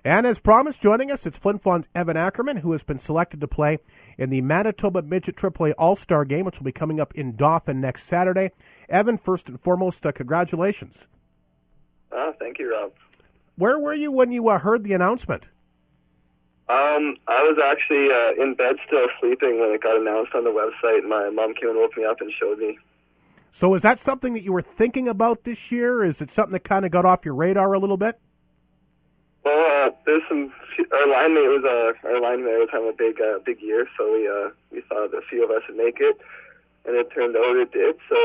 And as promised, joining us, it's Flin Flon's Evan Akkerman, who has been selected to play in the Manitoba Midget AAA All-Star Game, which will be coming up in Dauphin next Saturday. Evan, first and foremost, congratulations. Thank you, Rob. Where were you when you heard the announcement? I was actually in bed still sleeping when it got announced on the website. My mom came and woke me up and showed me. So is that something that you were thinking about this year? Is it something that kind of got off your radar a little bit? Well, there's our line mate was having a big year, so we thought a few of us would make it, and it turned out it did. So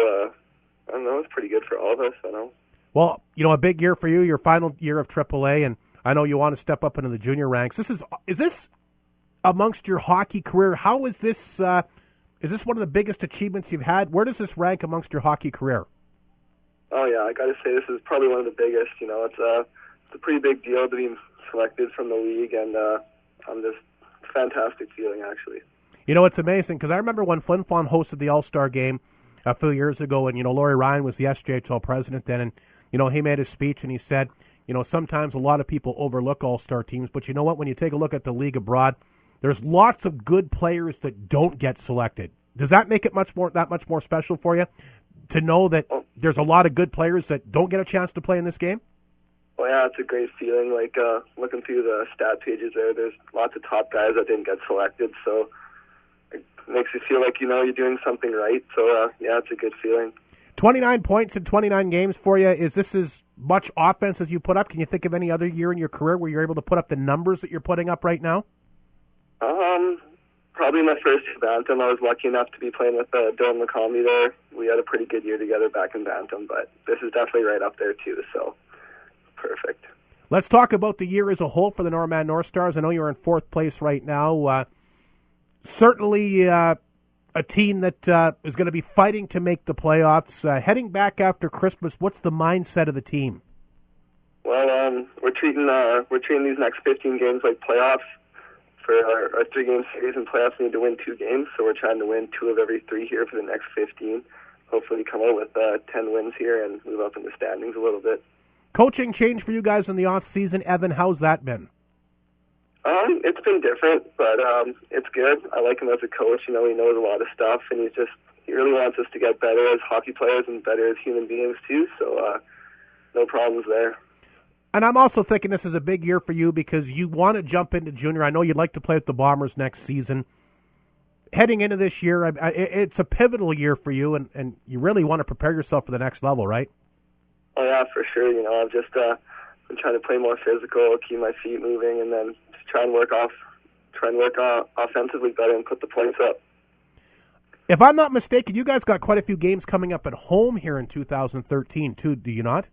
I don't know, it's pretty good for all of us. I know. Well, a big year for you, your final year of AAA, and I know you want to step up into the junior ranks. Is this amongst your hockey career? How is this? Is this one of the biggest achievements you've had? Where does this rank amongst your hockey career? Oh yeah, I got to say this is probably one of the biggest. It's a pretty big deal to be selected from the league, and I'm just fantastic feeling actually. It's amazing because I remember when Flin Flon hosted the All-Star Game a few years ago, and Laurie Ryan was the SJHL president then, and he made his speech and he said, sometimes a lot of people overlook All-Star teams, but you know what? When you take a look at the league abroad, there's lots of good players that don't get selected. Does that make it that much more special for you to know that there's a lot of good players that don't get a chance to play in this game? Well, yeah, it's a great feeling. Like looking through the stat pages there's lots of top guys that didn't get selected, so it makes you feel like you're doing something right. So yeah, it's a good feeling. 29 points in 29 games for you. Is this as much offense as you put up? Can you think of any other year in your career where you're able to put up the numbers that you're putting up right now? Probably my first year Bantam. I was lucky enough to be playing with Dylan McCombie there. We had a pretty good year together back in Bantam, but this is definitely right up there too, so perfect. Let's talk about the year as a whole for the Norman Northstars. I know you're in fourth place right now. Certainly a team that is going to be fighting to make the playoffs. Heading back after Christmas, what's the mindset of the team? Well, we're treating these next 15 games like playoffs. For our 3-game series, and playoffs need to win 2 games, so we're trying to win 2 of every 3 here for the next 15. Hopefully come out with 10 wins here and move up in the standings a little bit. Coaching change for you guys in the off-season. Evan, how's that been? It's been different, but it's good. I like him as a coach. He knows a lot of stuff, and he really wants us to get better as hockey players and better as human beings too, so no problems there. And I'm also thinking this is a big year for you because you want to jump into junior. I know you'd like to play with the Bombers next season. Heading into this year, it's a pivotal year for you, and you really want to prepare yourself for the next level, right? Oh, yeah, for sure. I've just been trying to play more physical, keep my feet moving, and then just try and work offensively better and put the points up. If I'm not mistaken, you guys got quite a few games coming up at home here in 2013, too, do you not?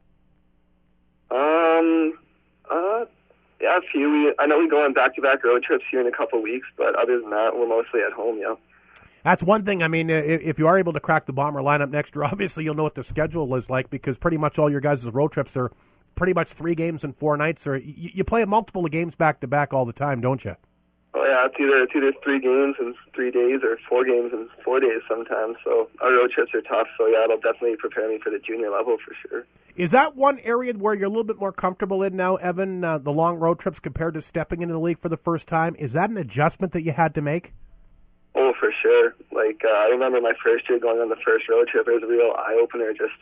Yeah, a few. I know we go on back-to-back road trips here in a couple of weeks, but other than that, we're mostly at home, yeah. That's one thing. I mean, if you are able to crack the Bomber lineup next year, obviously you'll know what the schedule is like because pretty much all your guys' road trips are pretty much 3 games in 4 nights, or you play multiple games back-to-back all the time, don't you? Oh, yeah, it's either 3 games in 3 days or 4 games in 4 days sometimes, so our road trips are tough, so yeah, it'll definitely prepare me for the junior level for sure. Is that one area where you're a little bit more comfortable in now, Evan, the long road trips compared to stepping into the league for the first time? Is that an adjustment that you had to make? Oh, for sure. I remember my first year going on the first road trip. It was a real eye-opener, just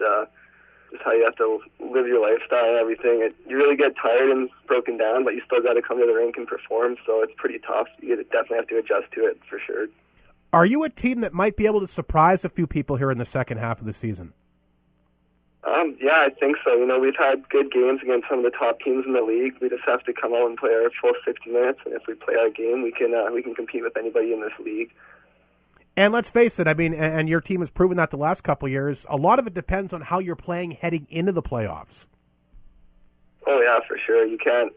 how you have to live your lifestyle and everything. You really get tired and broken down, but you still got to come to the rink and perform, so it's pretty tough. You definitely have to adjust to it, for sure. Are you a team that might be able to surprise a few people here in the second half of the season? Yeah, I think so. We've had good games against some of the top teams in the league. We just have to come out and play our full 60 minutes, and if we play our game, we can compete with anybody in this league. And let's face it, I mean, and your team has proven that the last couple of years, a lot of it depends on how you're playing heading into the playoffs. Oh, yeah, for sure. You can't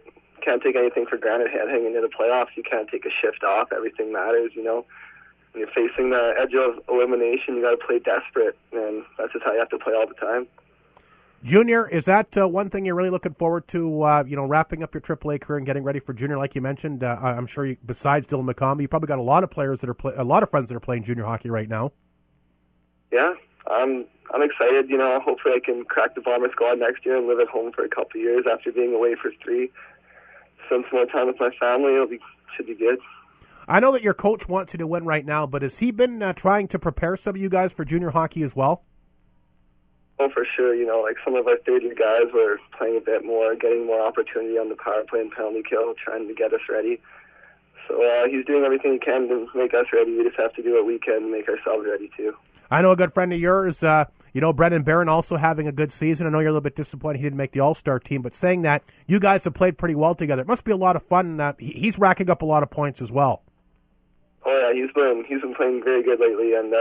take anything for granted heading into the playoffs. You can't take a shift off. Everything matters, When you're facing the edge of elimination, you got to play desperate, and that's just how you have to play all the time. Junior, is that one thing you're really looking forward to, wrapping up your AAA career and getting ready for junior, like you mentioned? I'm sure besides Dylan McCombie, you probably got a lot of players a lot of friends that are playing junior hockey right now. Yeah, I'm excited. Hopefully I can crack the Bomber squad next year and live at home for a couple of years after being away for 3. spend some more time with my family. Should be good. I know that your coach wants you to win right now, but has he been trying to prepare some of you guys for junior hockey as well? Oh, for sure. Like some of our third-year guys were playing a bit more, getting more opportunity on the power play and penalty kill, trying to get us ready. So he's doing everything he can to make us ready. We just have to do what we can to make ourselves ready, too. I know a good friend of yours, Brendan Barron, also having a good season. I know you're a little bit disappointed he didn't make the All-Star team, but saying that, you guys have played pretty well together. It must be a lot of fun. He's racking up a lot of points as well. Oh, yeah, he's been playing very good lately, and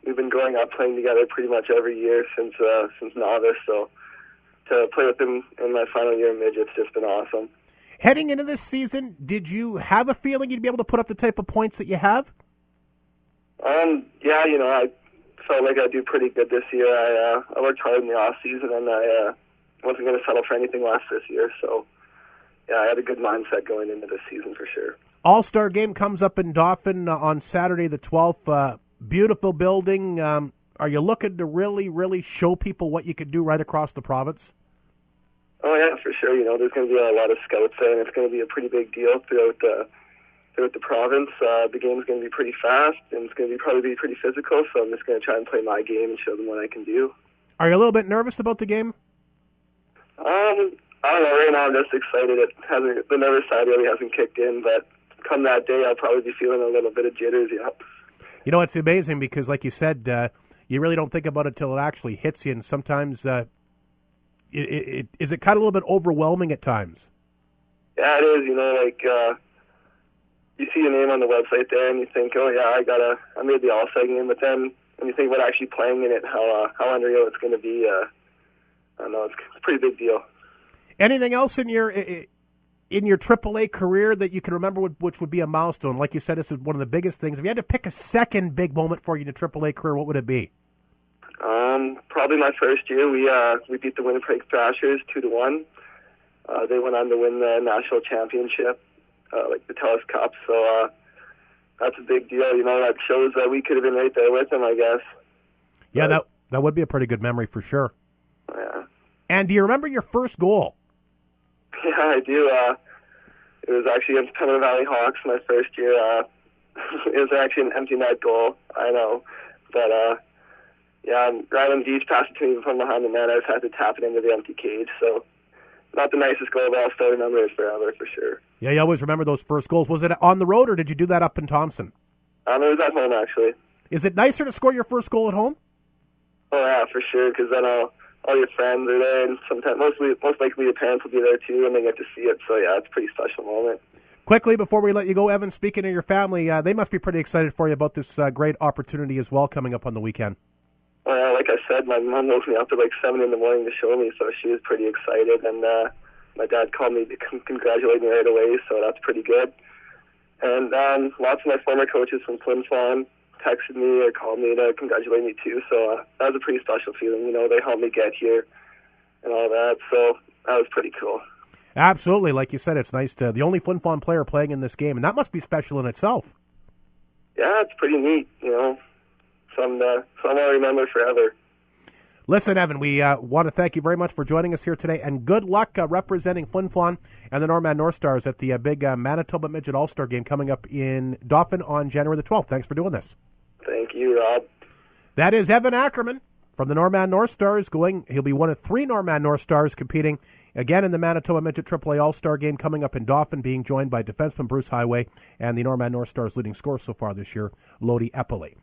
we've been growing up playing together pretty much every year since novice, so to play with him in my final year in Midget's just been awesome. Heading into this season, did you have a feeling you'd be able to put up the type of points that you have? Yeah, I felt like I'd do pretty good this year. I worked hard in the off season, and I wasn't going to settle for anything less this year. So, yeah, I had a good mindset going into this season for sure. All-Star game comes up in Dauphin on Saturday the 12th. Beautiful building. Are you looking to really, really show people what you could do right across the province? Oh, yeah, for sure. There's going to be a lot of scouts there, and it's going to be a pretty big deal throughout the province. The game's going to be pretty fast, and it's going to probably be pretty physical, so I'm just going to try and play my game and show them what I can do. Are you a little bit nervous about the game? I don't know. Right now I'm just excited. The nervous side really hasn't kicked in, but come that day I'll probably be feeling a little bit of jitters, yeah. It's amazing because, like you said, you really don't think about it till it actually hits you, and sometimes is it kind of a little bit overwhelming at times? Yeah, it is. You see your name on the website there, and you think, oh yeah, I made the All-Star game. But then when you think about actually playing in it, how unreal it's going to be, I don't know, it's a pretty big deal. Anything else in your AAA career that you can remember, which would be a milestone? Like you said, this is one of the biggest things. If you had to pick a second big moment for you in your AAA career, what would it be? Probably my first year. We beat the Winnipeg Thrashers 2-1. They went on to win the national championship, like the TELUS Cup. So that's a big deal. That shows that we could have been right there with them, I guess. Yeah, that would be a pretty good memory for sure. Yeah. And do you remember your first goal? Yeah, I do. It was actually against Pembina Valley Hawks my first year. It was actually an empty net goal, I know. But, Ryan Dees passed it to me from behind the net. I just had to tap it into the empty cage. So, not the nicest goal, but I'll still remember it forever for sure. Yeah, you always remember those first goals. Was it on the road, or did you do that up in Thompson? It was at home, actually. Is it nicer to score your first goal at home? Oh, yeah, for sure, because then all your friends are there, and sometimes most likely your parents will be there too, and they get to see it. So yeah, it's a pretty special moment. Quickly before we let you go, Evan, speaking of your family, they must be pretty excited for you about this great opportunity as well coming up on the weekend. Like I said, my mom woke me up at like 7 in the morning to show me, so she was pretty excited, and my dad called me to congratulate me right away, so that's pretty good. And lots of my former coaches from Flin Flon texted me or called me to congratulate me too, so that was a pretty special feeling. They helped me get here and all that, so that was pretty cool. Absolutely. Like you said, it's nice to the only Flin Flon player playing in this game, and that must be special in itself. Yeah, it's pretty neat, Some I'll remember forever. Listen, Evan, we want to thank you very much for joining us here today, and good luck representing Flin Flon and the Norman Northstars at the big Manitoba Midget All-Star game coming up in Dauphin on January the 12th. Thanks for doing this. Thank you, Rob. That is Evan Akkerman from the Norman Northstars. He'll be one of 3 Norman Northstars competing again in the Manitoba Midget AAA All-Star game coming up in Dauphin, being joined by defenseman Bruce Highway and the Norman Northstars leading scorer so far this year, Lodi Eppley.